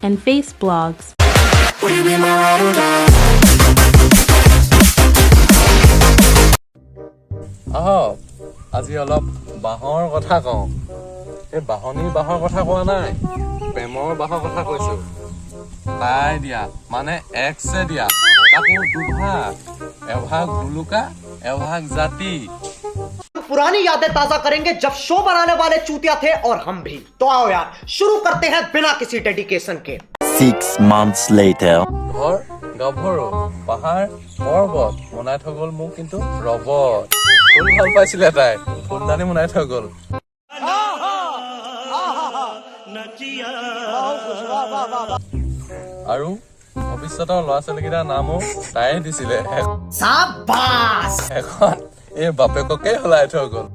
and face blogs. আজি অলপ বাহৰ কথা কওঁ। এই বাহনীৰ বাহৰ কথা কোৱা নাই, প্ৰেমৰ বাহৰ কথা কৈছো। তাই দিয়া মানে এক্সে দিয়া, তাকো দুভাগ, এভাগ ভুলুকা এভাগ জাতি। पुरानी यादें ताजा करेंगे जब शो बनाने वाले चूतिया थे और हम भी। तो आओ यार शुरू करते हैं बिना किसी डेडिकेशन के। 6 months later. ঘৰ গাভৰু পাহাৰ পৰ্বত মনাই থৈ গ'ল মোক কিন্তু ৰবত। ফুল ভাল পাইছিলে তাই, ফুলদানি মনাই থৈ গ'ল। আৰু ভৱিষ্যতৰ ল'ৰা ছোৱালীকেইটাৰ নামো তাই দিছিলে। शाबाश। এখন এই বাপেককে সলাই থৈ গ'ল।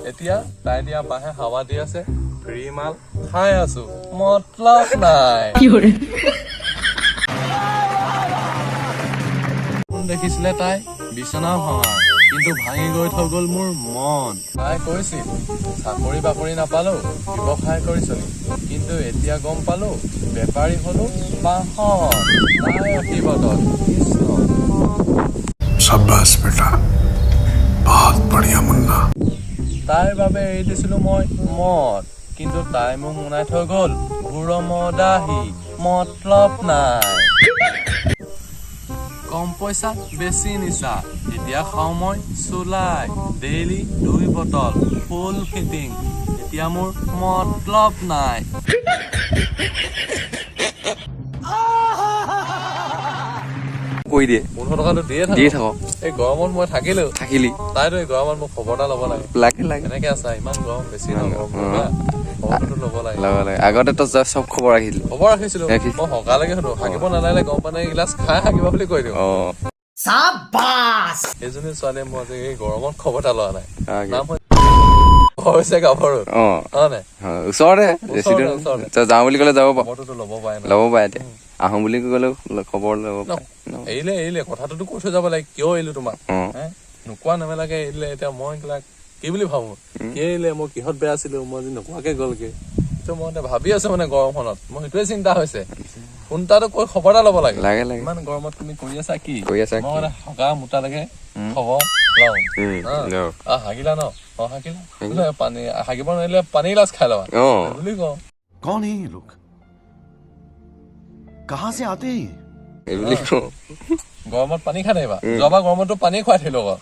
এতিয়া তাই দিয়া বাহে হাৱা দি আছে, ফ্ৰী মাল খাই আছো, মতলব নাই। দেখিছিলে তাই বিচনা ভঙা, কিন্তু ভাঙি গৈ থৈ গ'ল মোৰ মন। তাই কৈছিল চাকৰি বাকৰি নাপালো, ব্যৱসায় কৰি চলি, কিন্তু এতিয়া গম পালো বেপাৰী হলো বাহন। তাই আশীৰ্বাদত কৃষ্ণ। शाबाश बेटा, बहुत बढ़िया मुन्ना। তাইৰ বাবে এৰি দিছিলো মই মদ, কিন্তু তাই মোক মোনাই থৈ গ'ল ঘূৰমদাহী, মতলব নাই। কম পইচা বেছি নিচা, এতিয়া খাওঁ মই চুলাই, ডেইলি 2 বটল ফুল ফিটিং, এতিয়া মোৰ মতলব নাই। কৈ দিয়ে 15 টকাটো দিয়ে থাকক। এই গৰমত মই থাকিলি তাইতো এই গৰমত মোক খবৰ এটা ল'ব লাগে। এনেকে আছা, ইমান গৰম, বেছি নগৰম খবৰটো ল'ব লাগে। আগতে তো চব খবৰ ৰাখিছিলো। মই সকালৈকে সুধো, হাগিব নালাগে গৰম পানী এগিলাচ খাই হাগিবা বুলি কৈ দিওঁ। शाबाश। এইজনী ছোৱালীয়ে মই আজি এই গৰমত খবৰ এটা লোৱা নাই। নাম হৈছে গাভৰু। ওচৰতে যাওঁ বুলি ক'লে যাব খবৰটোতো ল'ব পাৰে ল'ব পাৰে। এতিয়া আহোঁ বুলি ক'লেও খবৰ ল'ব পাৰে। এৰিলে কথাটোতো কৈ থৈ যাব লাগে, কিয় এৰিলো তোমাক নোকোৱা নেমেলাকে এৰিলে। এতিয়া মই এইবিলাক কি বুলি ভাবো, কি এৰিলে, মই কিহত বেয়া আছিলো, মই আজি নোকোৱাকে গ'লগে। মই এতিয়া ভাবি আছো মানে গৰমখনত, মই সেইটোৱে চিন্তা হৈছে। ফোনটাটো কৈ খবৰ এটা ল'ব লাগে। ইমান গৰমত তুমি কৰি আছা কি? মই মানে হগা মোটালৈকে খবৰ লওঁ। হাগিলা ন? হাগিলা পানী, হাগিব নোৱাৰিলে পানী গিলাচ খাই লবা বুলি কওঁ। कौन है ये लोग, कहाँ से आते हैं? গৰমত পানী খাই থাকিবা। যোৱাবাৰ গৰমতো পানী খুৱাই থাকিলো আকৌ।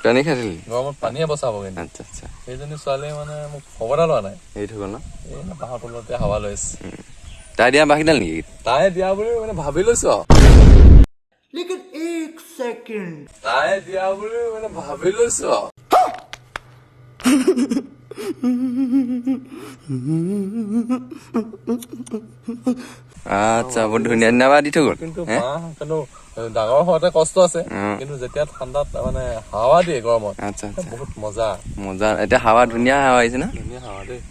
গৰমত পানীয়ে বচাব। কিন্তু সেইজনী ছোৱালীয়ে মানে মোক খবৰ এটা লোৱা নাই, এৰি থৈ গ'ল ন? এই বাঁহৰ তলতে হাৱা লৈ আছে। তাই দিয়া বাহিদাল নেকি? তাই দিয়া বুলি মানে ভাবি লৈছো। लेकिन एक सेकंड, তাই দিয়া বুলি মানে ভাবি লৈছো। আচ্ছা, বহুত ধুনীয়া ধুনীয়া দি থৈ গ'ল। কিন্তু ডাঙৰ হোৱাতে কষ্ট আছে, কিন্তু যেতিয়া ঠাণ্ডাত মানে হাৱা দিয়ে গৰমত বহুত মজা। এতিয়া হাৱা ধুনীয়া হাৱা আহিছে না? ধুনীয়া হাৱা দেই,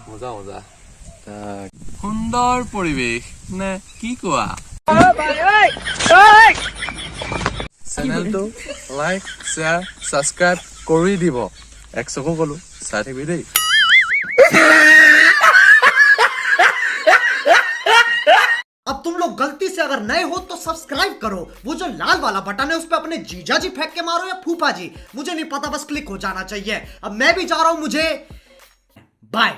মজা। সুন্দৰ পৰিৱেশ নে কি কোৱা? চেনেলটো লাইক শ্বেয়াৰ ছাবস্ক্ৰাইব কৰি দিব। এক চকু গলো চাই থাকিবি দেই। अब तुम लोग गलती से अगर नए हो तो सब्सक्राइब करो, वो जो लाल वाला बटन है उस पे अपने जीजा जी फेंक के मारो या फूफा जी, मुझे नहीं पता, बस क्लिक हो जाना चाहिए। अब मैं भी जा रहा हूं, मुझे बाय।